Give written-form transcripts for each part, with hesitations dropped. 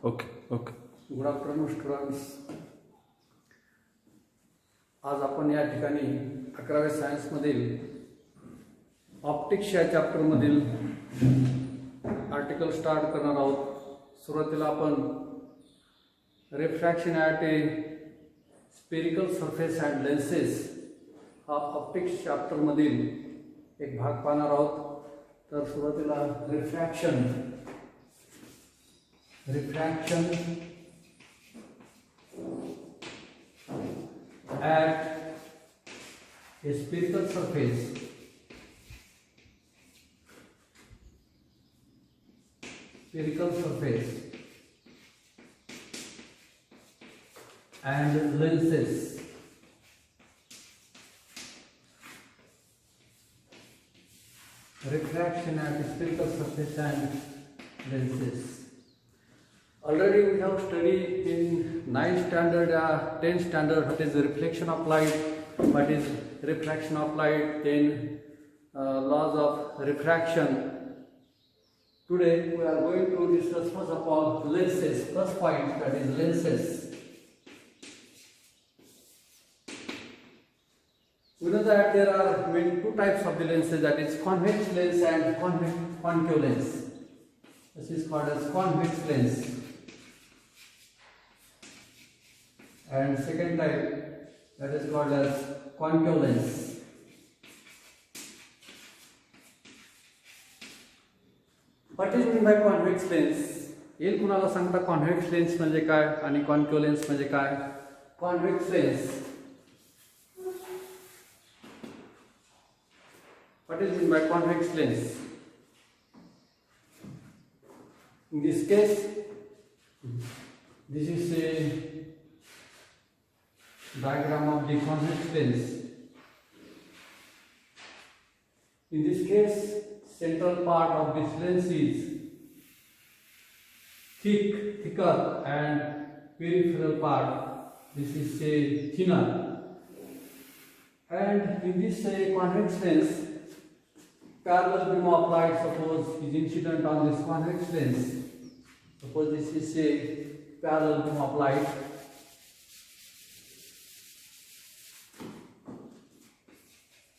Okay okay. Good afternoon students. आज आपण या ठिकाणी 11वी सायन्समधील ऑप्टिक्स या चॅप्टरमधील आर्टिकल स्टार्ट करणार आहोत. सुरुवातीला आपण refraction at a spherical surface and lenses हा ऑप्टिक्स चॅप्टरमधील एक भाग पाहणार आहोत. तर सुरुवातीला refraction at a spherical surface and lenses. Refraction at a spherical surface and lenses. Already we have studied in 9th standard, 10th standard what is the reflection of light, what is refraction of light, then laws of refraction. Today we are going to discuss first of all lenses, first point, that is lenses. We know that there are two types of the lenses, that is convex lens and concave lens. This is called as convex lens. And second type, that is called as concave lens. What is meant by convex lens? येईल कुणाला सांगता convex lens म्हणजे काय आणि concave lens म्हणजे काय? Convex lens, what is meant by convex lens? In this case, this is a diagram of the convex lens. In this case, central part of this lens is thicker, and peripheral part, this is a thinner. And in this convex lens, parallel beam of light, suppose, is incident on this convex lens. Suppose this is a parallel beam of light.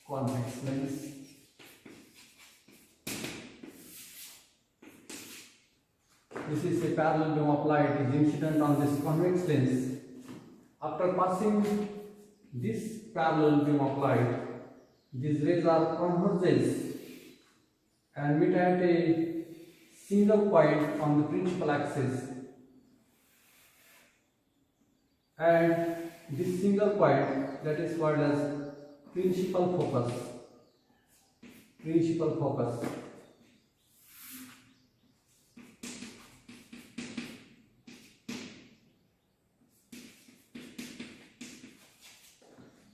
Convex lens. This is a parallel beam of light is incident on this convex lens. After passing this parallel beam of light, these rays are converges and meet at a single point on the principal axis. And this single point, that is called as principal focus.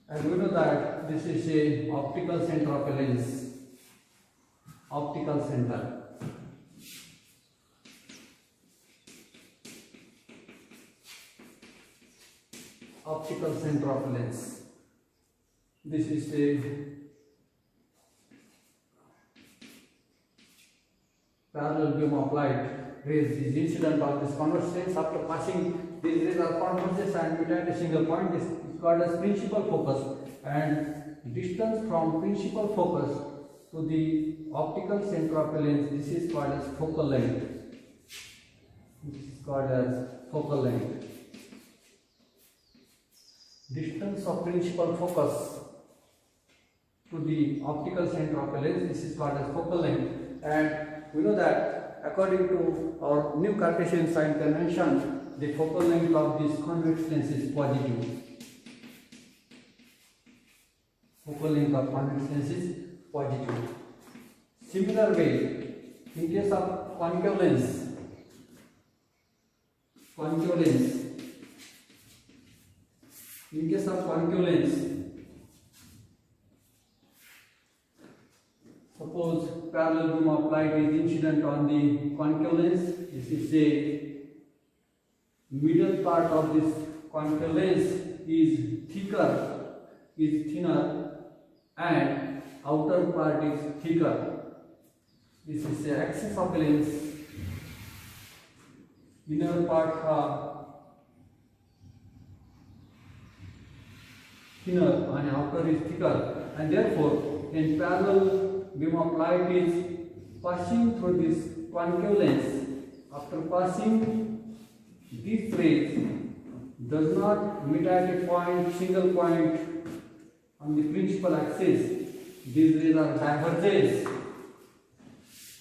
And we know that this is a optical center of a lens. Optical center. Optical center of a lens. This is a parallel beam of light rays is incident on this convex lens. After passing, these rays are converges and meet at a single point. This is called as principal focus, and distance from principal focus to the optical center of a lens, this is called as focal length. Distance of principal focus to the optical center of a lens, this is called as focal length. And we know that according to our new Cartesian sign convention, the focal length of this convex lens is positive. Similar way, in case of concave lens, suppose parallel beam of light is incident on the concave lens. This is a middle part of this concave lens is thinner, and outer part is thicker. This is the axis of the lens. inner parts are thinner and outer is thicker, and therefore in parallel beam of light is passing through this concave lens. After passing, these rays does not meet at a point, single point on the principal axis. These rays are diverges.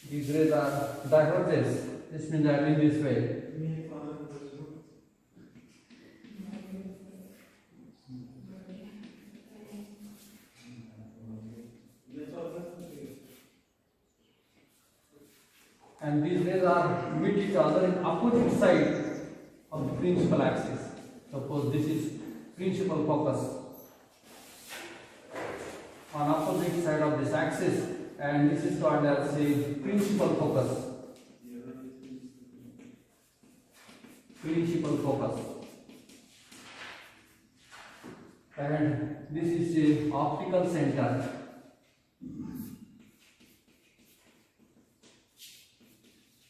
These rays are diverges. This means that in this way. And these rays are meet each other in opposite side of the principal axis. Suppose this is principal focus on opposite side of this axis, and this is called as the principal focus. Principal focus. And this is the optical center.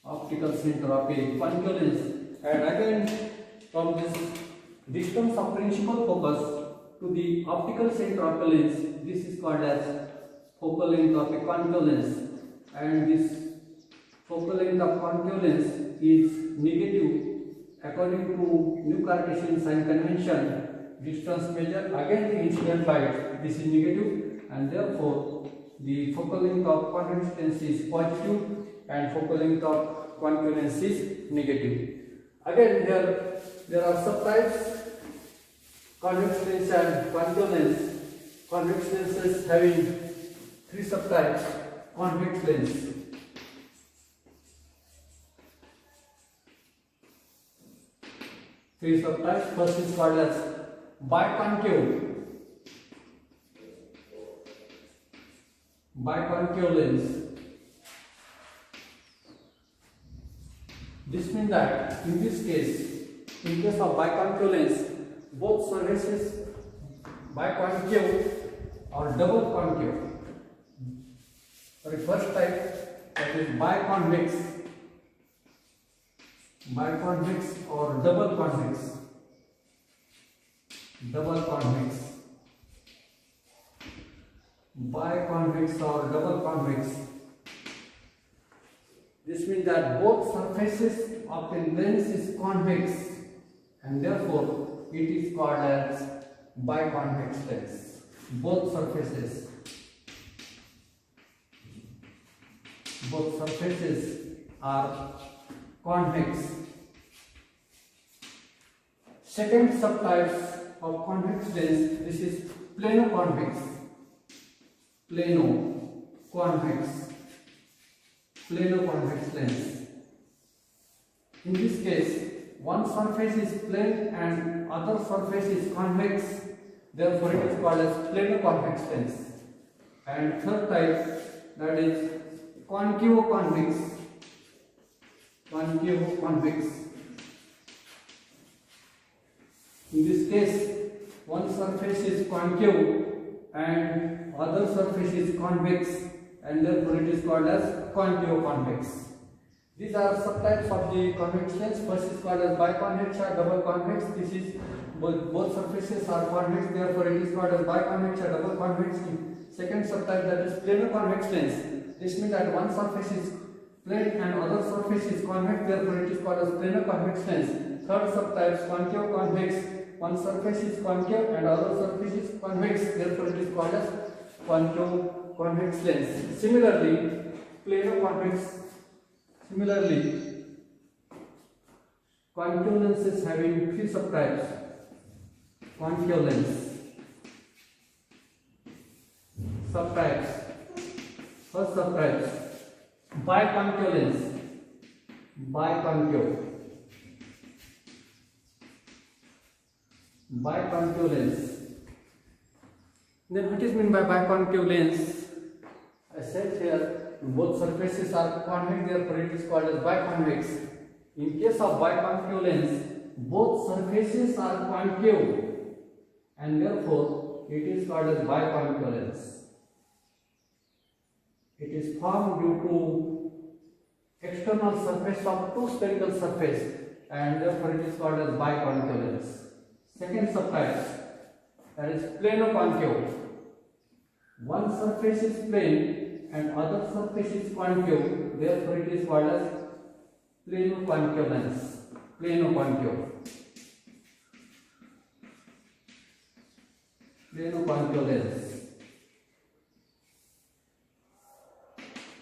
Optical center of a concave lens. And again, from this distance of principal focus to the optical center of a lens, this is called as focal length of a concave lens. And this focal length of concave lens is negative according to New Cartesian sign convention. Distance measured against the incident light, this is negative, and therefore the focal length of convex lens is positive and focal length of concave lens is negative. Again, there are subtypes: convex lens and concave lens. Convex lenses having three subtypes. Convex lens. Three subtypes. First is called as biconcave. Biconcave lens. This means that in this case, in case of biconcave lens, both surfaces biconcave or double concave. For the first type, that is biconvex, biconvex or double convex, double convex, biconvex or double convex. This means that both surfaces of the lens is convex, and therefore it is called as biconvex lens. Both surfaces are convex. Second subtypes of convex lens, this is plano-convex, plano-convex lens. In this case, one surface is plane and other surface is convex, therefore it is called as plano-convex lens. And third type, that is concavo-convex. In this case, one surface is concave and other surface is convex, and therefore it is called as concavo-convex. These are subtypes of the convex lens. First is called as biconvex or double convex. This is both surfaces are convex, therefore it is called as biconvex or double convex. Second subtype, that is plano-convex lens. This means that one surface is plane and other surface is convex, therefore it is called as plano-convex lens. Third subtype, concave-convex. One surface is concave and other surface is convex, therefore it is called as concave-convex lens. Similarly, plano-convex. Concave lenses having three subtypes. Concave lens. Subtypes. First subtypes, biconcave lens. Biconcave lens. Then what is meant by biconcave lens? I said here, both surfaces are convex, therefore it is called as biconvex. In case of biconcave lens, both surfaces are concave, and therefore it is called as biconcave lens. It is formed due to external surface of two spherical surface, and therefore it is called as biconcave lens. Second subtype, that is plano-concave. One surface is plane and other surface is concave, therefore it is called as plano-concave lens. Plano-concave. Plano-concave lens.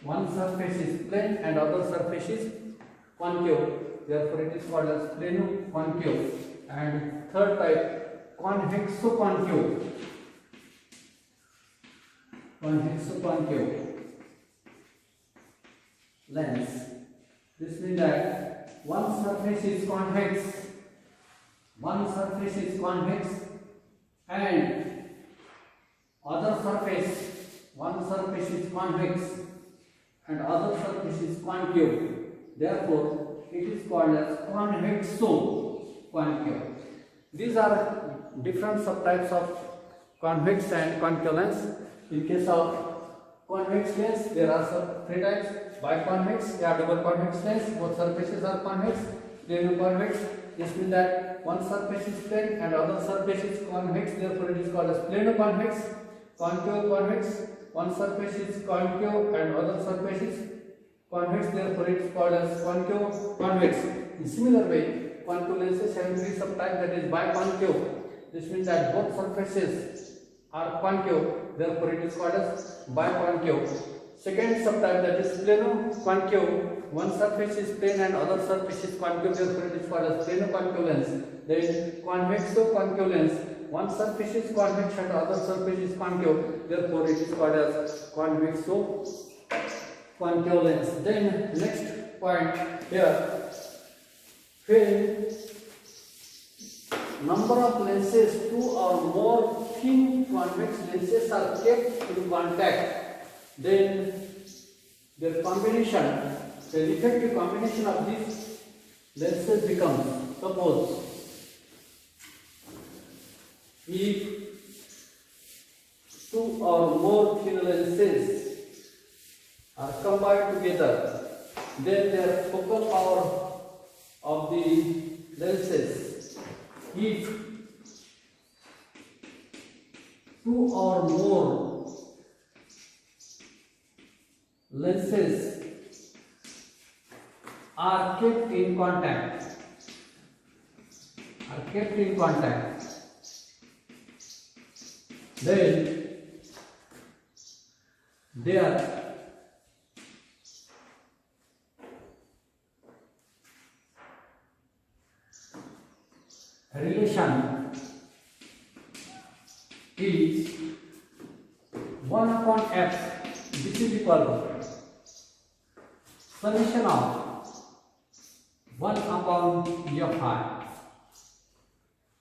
One surface is plane and other surface is concave, therefore it is called as plano-concave. And third type, convexo-concave. Convexo-concave lens. This means that one surface is convex, and other surface, one surface is convex and other surface is concave. Therefore, it is called as convexo-concave. These are different subtypes of convex and concave lens. In case of convex lens, there are three types: biconvex, double convex lens. Both surfaces are convex. Plano-convex. This means that one surface is plane and other surface is convex. Therefore, it is called as plano-convex. Concave-convex. One surface is concave and other surface is convex. Therefore, it is called as concave-convex. In similar way, concave lenses have three subtypes, that is biconcave. This means that both surfaces are concave, therefore it is called as biconcave. Second subtype, that is plano-concave. One surface is plane and other surface is concave, therefore it is called as plano-concave lens. Then convexo-concave lens. One surface is convex and other surface is concave, therefore it is called as convexo-concave lens. Then next point here, when number of lenses, two or more thin convex lenses are kept in contact, then their combination, the effective combination of these lenses becomes, suppose if two or more thin lenses are combined together, then their focal power of the lenses, if two or more lenses are kept in contact, then their relation is 1 upon f. This is equal to summation of 1 upon fi.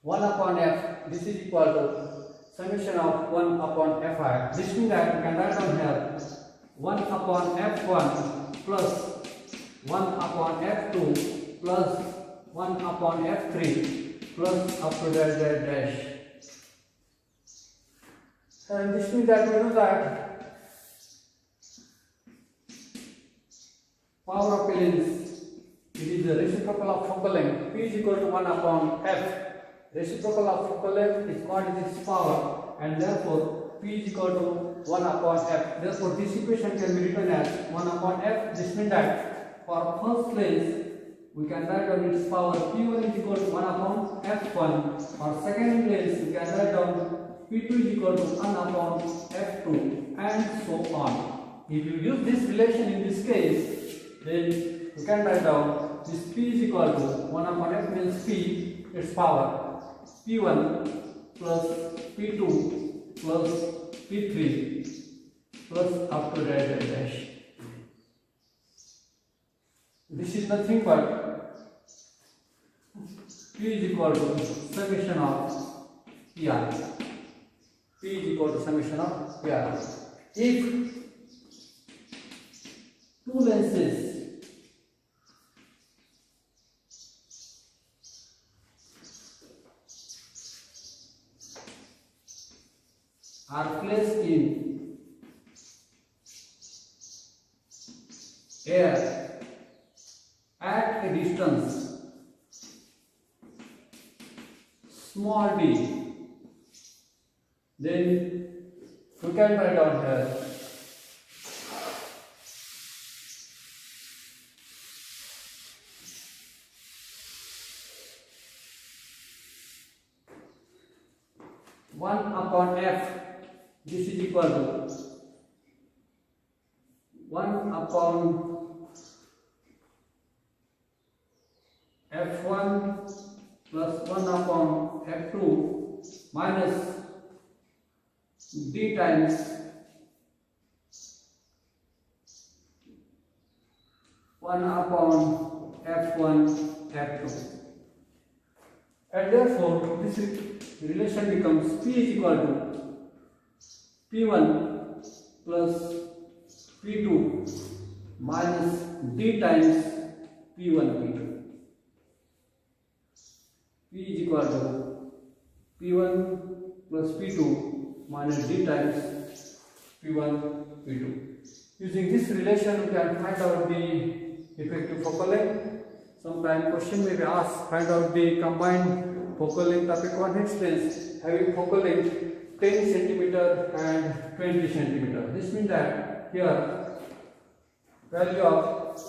1 upon f. This is equal to summation of 1 upon fi. This means that we can write down here 1 upon f1 plus 1 upon f2 plus 1 upon f3 plus up to dash dash. And this means that we know that power of a lens, it is the reciprocal of focal length. P is equal to 1 upon f. Reciprocal of focal length is called its power, and therefore P is equal to 1 upon f. Therefore, this equation can be written as 1 upon f. This means that for first lens, we can write down its power P1 is equal to 1 upon f1. For second lens, we can write down P2 is equal to 1 upon f2, and so on. If you use this relation in this case, then you can write down this P is equal to 1 upon f means P, its power P1 plus P2 plus P3 plus up to dash dash. This is nothing but P is equal to summation of PR. P is equal to summation of PR. If two lenses are placed in air at a distance small d, then we can write down here 1 upon f. This is equal to 1 upon f1 plus 1 upon f2 minus d times one upon f1 f2, and therefore this relation becomes P is equal to P1 plus P2 minus D times P1 P2. P is equal to P1 plus P2 minus D times P1 P2. Using this relation, we can find out the effective focal length. Sometime question may be asked, find out the combined focal length of a convex lens having focal length 10 cm and 20 cm. This means that here value of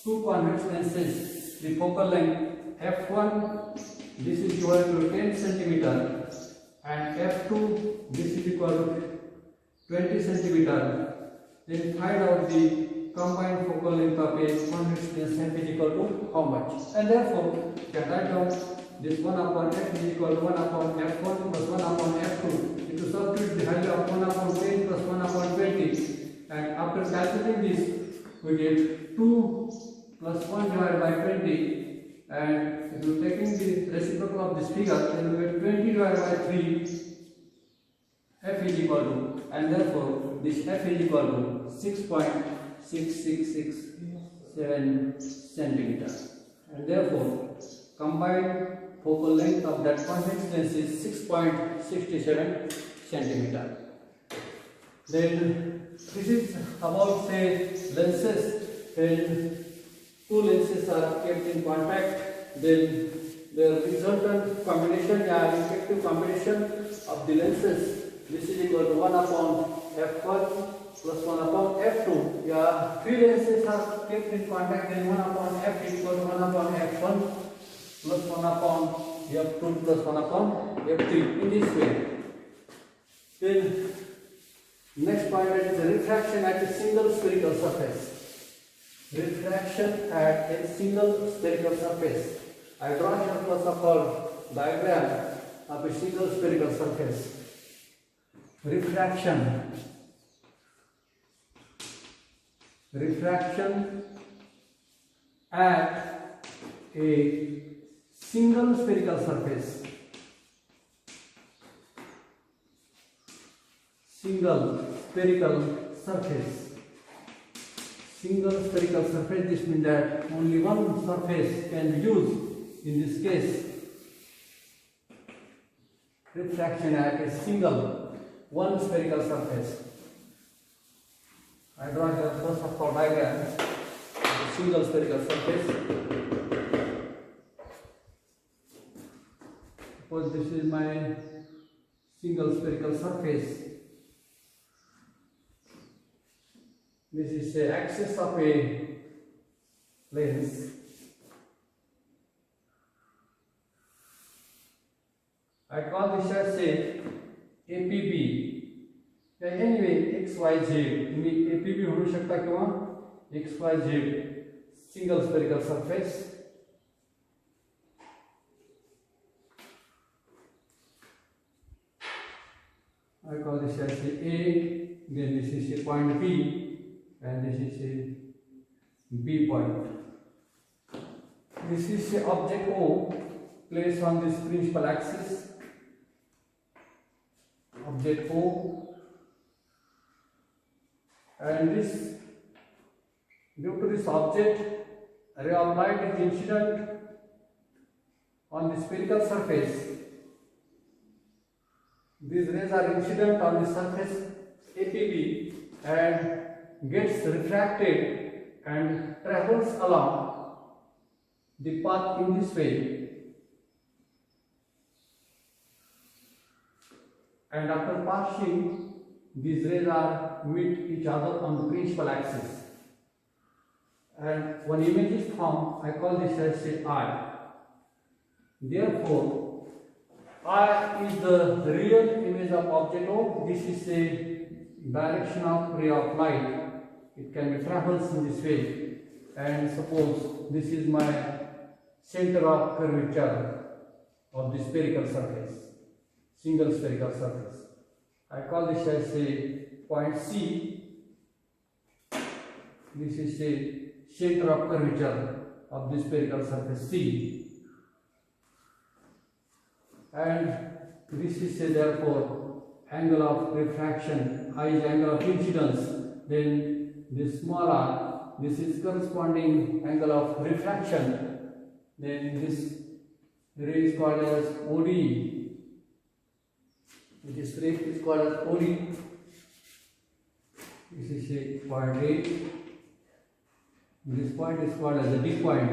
two convex lenses, the focal length f1, this is equal to 10 cm, and f2, this is equal to 20 cm. Then find out the combined focal length of a convex lens f is equal to how much, and therefore you can write down this 1 upon f is equal to 1 upon f1 plus 1 upon f2 into substitute the value of 1 upon 10 plus 1 upon 20, and after calculating this we get 2 plus 1 divided by 20, and if you taking the reciprocal of this figure then we get 20 divided by 3, f is equal to, and therefore this f is equal to 6.6667 centimeter, and therefore combined focal length of that convex lens is 6.67 centimeter. Then this is about say lenses. When two lenses are kept in contact, then the resultant combination or effective combination of the lenses, this is equal to 1 upon f1 plus 1 upon f2. Yeah, three lenses are kept in contact, then 1 upon f is equal to 1 upon f1 plus 1 upon f2 plus 1 upon f3 in this way. Then next point is the refraction at a single spherical surface. Refraction at a single spherical surface. I draw here first of all diagram of a single spherical surface. Refraction at a single spherical surface. Single spherical surface, this means that only one surface can be used in this case. Refraction at a single one spherical surface. I draw here first of all diagram of a single spherical surface. Suppose this is my single spherical surface. This is the axis of a lens. I call this as a APB. Anyway, XYZ. तुम्ही APB म्हणू शकता किंवा XYZ single spherical surface. I call this as A. Then this is a point B. And this is a B point. This is a object O placed on this principal axis. Object O, and this, due to this object, a ray of light is incident on the spherical surface. These rays are incident on the surface APB and gets refracted and travels along the path in this way. and after passing, these rays are meet each other on the principal axis. And one image is formed. I call this as say eye. Therefore, eye is the real image of object O. This is a direction of ray of light. It can be travels in this way. And suppose this is my center of curvature of the spherical surface, single spherical surface. I call this as a point C. This is a center of curvature of the spherical surface C. And this is a therefore angle of refraction, I is angle of incidence. Then this small r, this is corresponding angle of refraction. Then this ray is called as OD. This ray is called as OD. This is a point A. This point is called as a D point.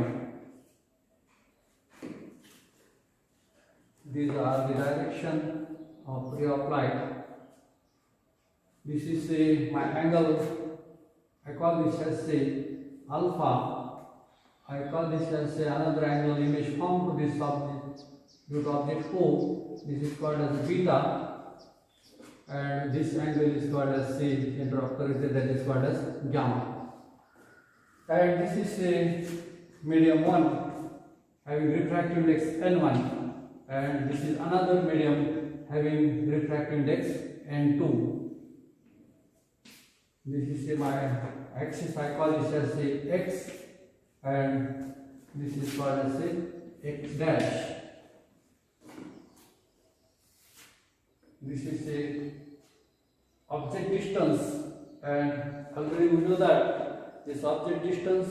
These are the direction of ray of light. This is a my angle. I call this as a alpha. I call this as another angle image formed to this object due to object O. This is called as beta, and this angle is called as say center of curvature, that is called as gamma. And this is a medium 1 having refractive index N1, and this is another medium having refractive index N2. This is my axis. I call this as a X, and this is called as a X dash. This is a object distance, and already we know that this object distance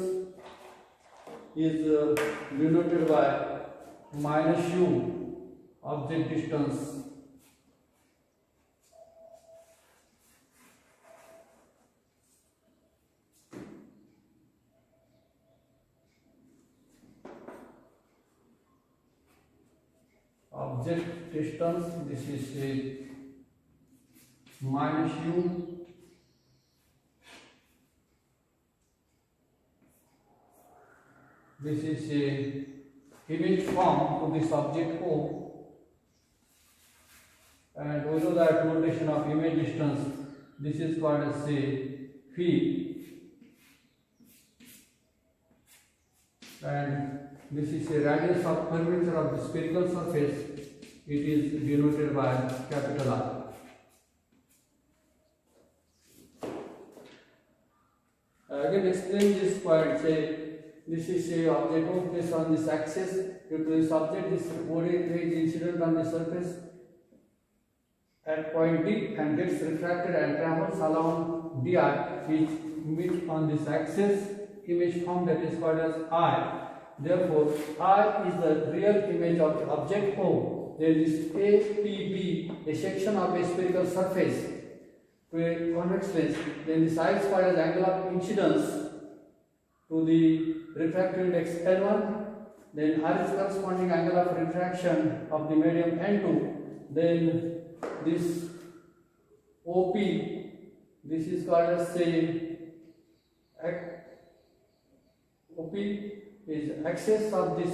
is denoted by minus u, object distance. Object distance, this is a minus u, this is a image formed to this object O, and we know that notation of image distance, this is called as say phi, and this is a radius of curvature of the spherical surface. It is denoted by capital R. Again, explain this point. Say this is a object O placed on this axis. Due to this object, this OD ray is incident on the surface at point D and gets refracted and travels along DI, which meet on this axis. Image form that is called as I. Therefore, I is the real image of the object O. There is APB, a section of a spherical surface to a convex lens. Then this I is called as angle of incidence to the refractive index N1. Then R is corresponding angle of refraction of the medium N2. Then this OP, this is called as say OP is axis of this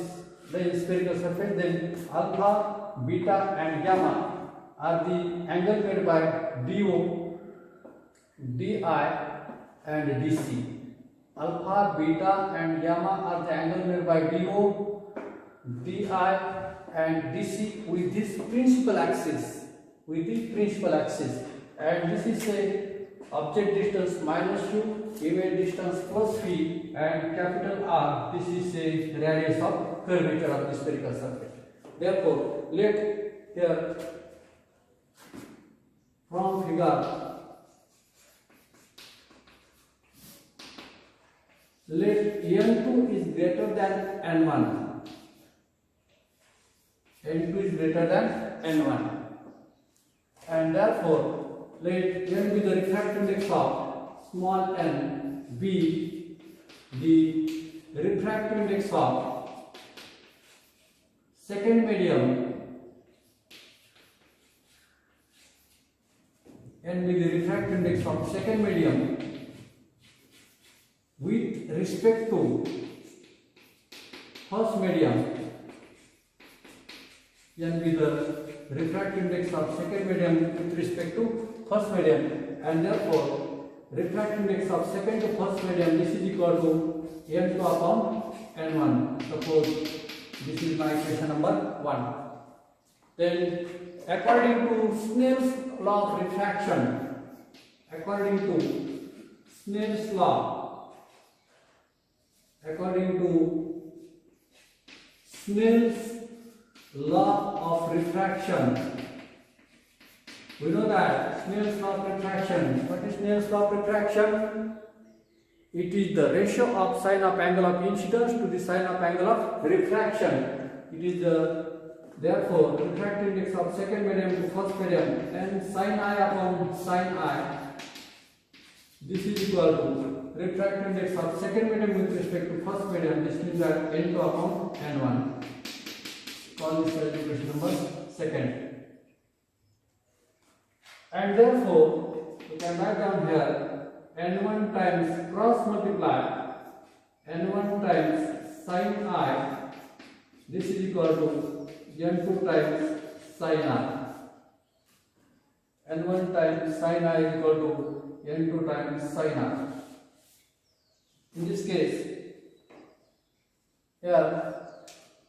the spherical surface. Then alpha, beta and gamma are the angle made by DO, DI and DC. Alpha, beta and gamma are the angle made by DO, DI and DC with this principal axis, and this is a object distance minus u, image distance plus phi, and capital R, this is a radius of curvature of the spherical surface. Therefore, let here from figure, let N2 is greater than N1. N2 is greater than N1. And therefore, let N be the refractive index of small n, B the refractive index of second medium refractive index of second medium with respect to first medium, and with the refractive index of second medium with respect to first medium, and therefore refractive index of second to first medium, this is equal to n2 upon n1. Suppose this is my equation number 1. Then according to Snell's law of refraction, according to Snell's law, according to Snell's law of refraction, we know that Snell's law of refraction. What is Snell's law of refraction? It is the ratio of sine of angle of incidence to the sine of angle of refraction. It is the therefore refractive index of second medium to first medium, and sine I upon sine I. This is equal to refractive index of second medium with respect to first medium. This means that n2 upon n1. Call this as equation number 2. And therefore, we can write down here n1 times cross multiply n1 times sine I. This is equal to n2 times sine I. n1 times sine I is equal to n2 times sine I. In this case, here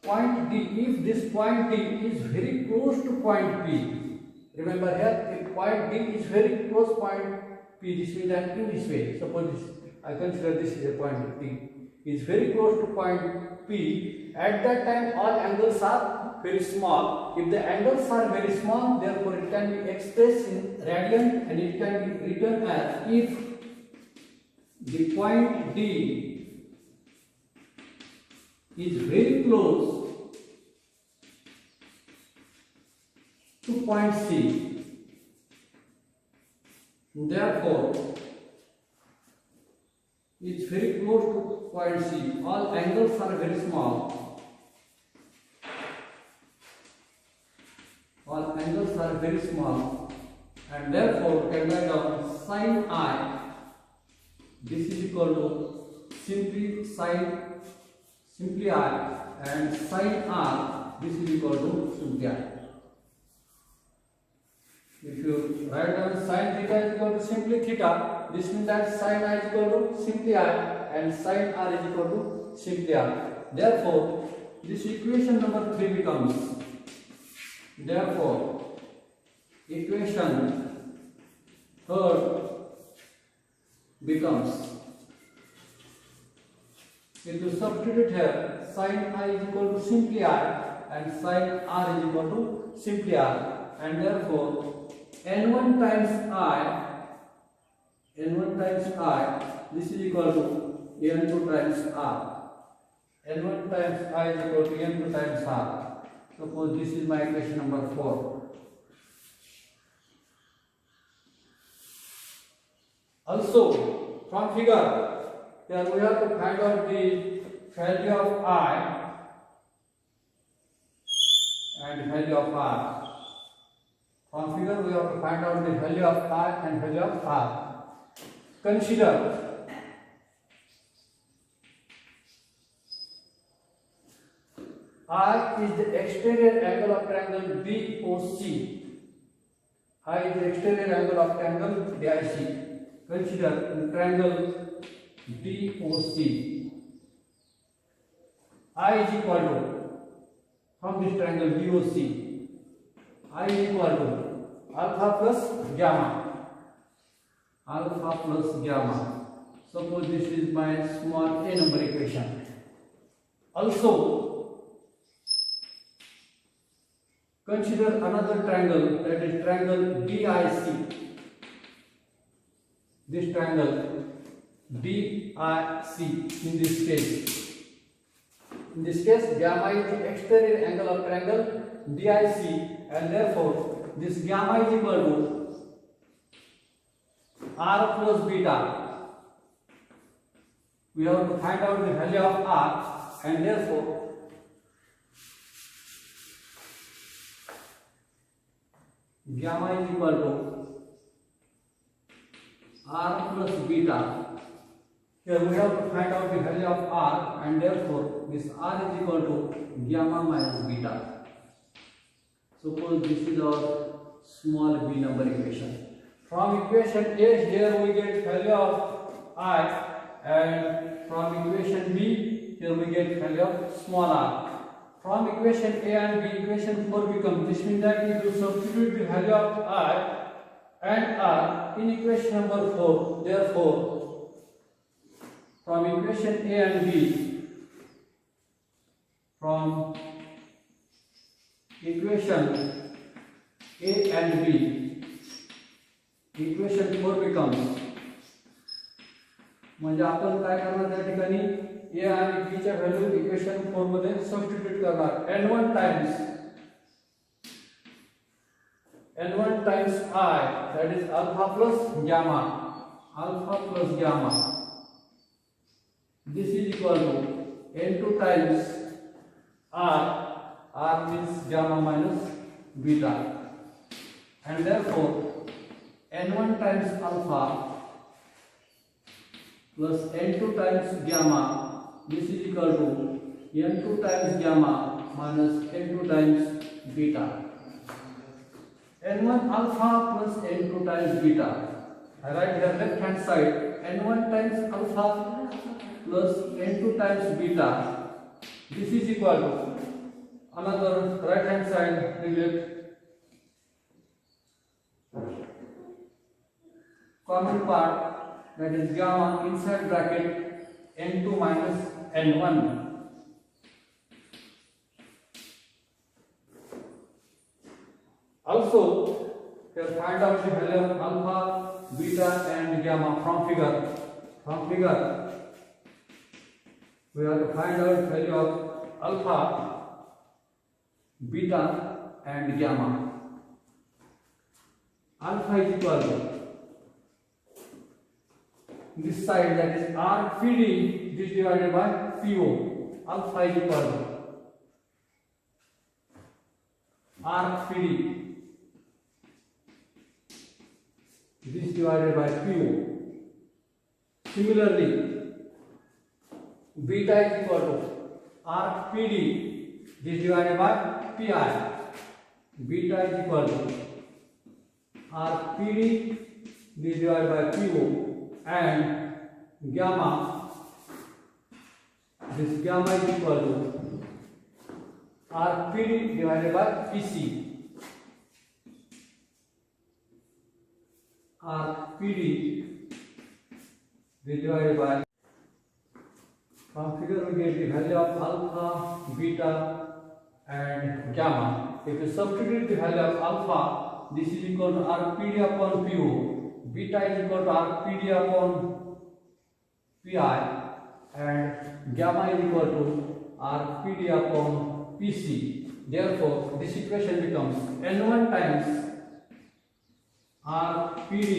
point D, if this point D is very close to point P, remember here, if point D is very close point P, this means that in this way, suppose this, I consider this is a point P, is very close to point P, at that time all angles are very small. If the angles are very small, therefore it can be expressed in radian, and it can be written as if the point D is very close to point C, therefore it's very close to point C, all angles are very small, all angles are very small, and therefore can write down sine I, this is equal to simply I, and sine R, this is equal to simply I. If you write down sine theta is equal to simply theta, this means that sine I is equal to simply I, and sine R is equal to simply R. Therefore, this equation number 3 becomes, therefore, equation 3 becomes, if you substitute here, sine I is equal to simply I, and sine R is equal to simply R, and therefore n1 times I, this is equal to n2 times R. n1 times I is equal to n2 times R. Suppose this is my equation number 4. Also, from figure, here we have to find out the value of I and value of R. From figure, we have to find out the value of I and value of R. Consider I is the exterior angle of triangle BOC. I is the exterior angle of triangle DIC. Consider triangle DOC. I is equal to, from this triangle BOC, I is equal to alpha plus gamma. Alpha plus gamma. Suppose this is my small a number equation. Also, consider another triangle, that is triangle DIC. This triangle DIC in this case. In this case, gamma is the exterior angle of triangle DIC, and therefore this gamma is equal to R plus beta. We have to find out the value of R, and therefore gamma is equal to r plus beta. Here we have to find out the value of r, and therefore this r is equal to gamma minus beta. Suppose this is our small b number equation. From equation A, here we get value of I, and from equation B, here we get value of small r. From equation A and B, equation 4 becomes, this means that if you substitute the value of I and r in equation number 4, therefore from equation A and B, from equation A and B, equation 4 becomes, म्हणजे आपण काय करणार त्या ठिकाणी a आणि b च्या value equation 4 मध्ये substitute करणार. n1 times I, that is alpha plus gamma, this is equal to n2 times r means gamma minus beta, and therefore n1 times alpha plus n2 times gamma, this is equal to n2 times gamma minus n2 times beta. n1 alpha plus n2 times beta. I write here left hand side n1 times alpha plus n2 times beta. This is equal to another right hand side neglect common part, that is gamma inside bracket n2 minus n1. Also, here find out the value of alpha, beta and gamma from figure. We have to find out value of alpha, beta and gamma. Alpha is equal to this side, that is r pd, this divided by po. Alpha is equal to r pd, this divided by po. Similarly, beta is equal to r pd, this divided by pi. Beta is equal to r pd, this divided by po, and gamma, this gamma is equal to r pd divided by pc. R pd divided by, from figure we get the value of alpha, beta and gamma. If you substitute the value of alpha, this is equal to r pd upon po, beta is equal to r pd upon pi, and gamma is equal to r pd upon pc. Therefore, this equation becomes n1 times r pd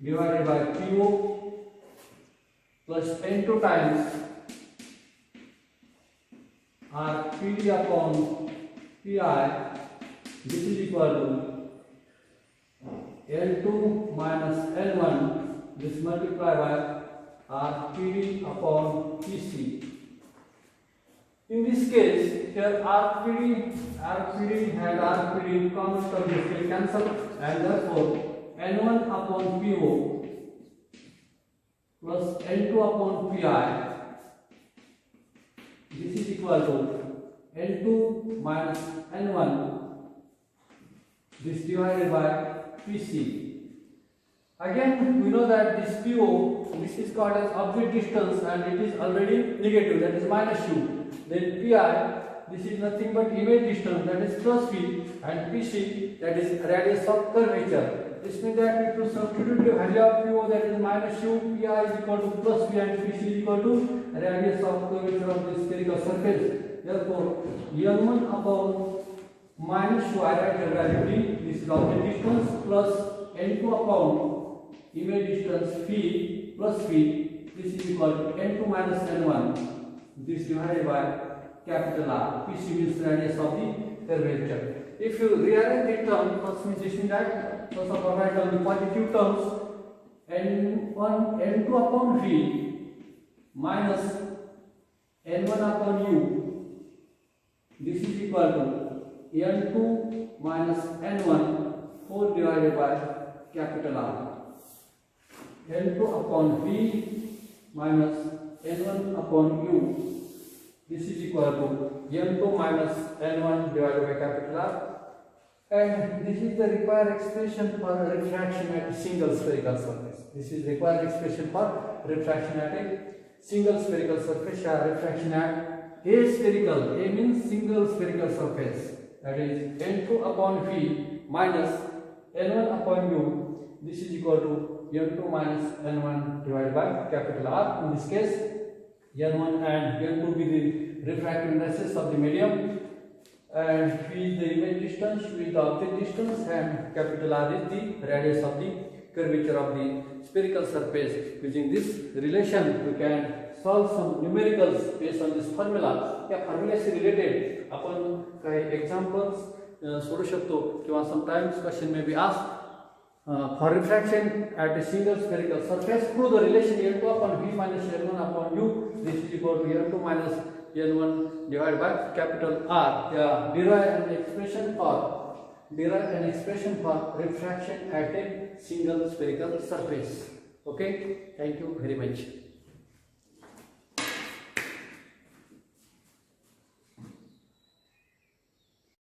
divided by po plus n2 times r pd upon pi. This is equal to n2 minus n1, this multiplied by r pd upon pc. In this case, here r pd and r pd common term will cancel, and therefore n1 upon po plus n2 upon pi, this is equal to n2 minus n1, this divided by pc. Again, we know that this po, this is called as object distance, and it is already negative, that is minus u. Then pi, this is nothing but image distance, that is plus v, and pc, that is radius of curvature. This means that if you substitute the value of po, that is minus u, pi is equal to plus v, and pc is equal to radius of curvature of this spherical surface. Therefore, n1 upon minus u, I write the value d, this is object distance, plus n2 upon image distance phi plus v, this is equal to n2 minus n1, this divided by capital R. Pc means radius of the curvature. If you rearrange the term, first means this means that first of all write down the positive terms, n1 n2 upon v minus n1 upon u, this is equal to n2 minus n1 whole divided by capital R. n2 upon v minus n1 upon u, this is equal to n2 minus n1 divided by capital R, and this is the required expression for refraction at a single spherical surface. This is required expression for refraction at a single spherical surface, or refraction at a spherical, a means single spherical surface, that is n2 upon v minus n1 upon u, this is equal to n2 minus n1 divided by capital R. In this case, n1 and n2 be the refractive indices of the medium, and v is the image distance, v is the object distance, and capital R is the radius of the curvature of the spherical surface. Using this relation, we can solve some numericals based on this formula. या फॉर्म्युलाशी related आपण काही examples सोडू शकतो, किंवा sometimes question may be asked for refraction at a single spherical surface through the relation n2 upon v minus n1 upon u, this is equal to n2 minus n1 divided by capital R. Derive an expression for refraction at a single spherical surface. Okay, thank you very much.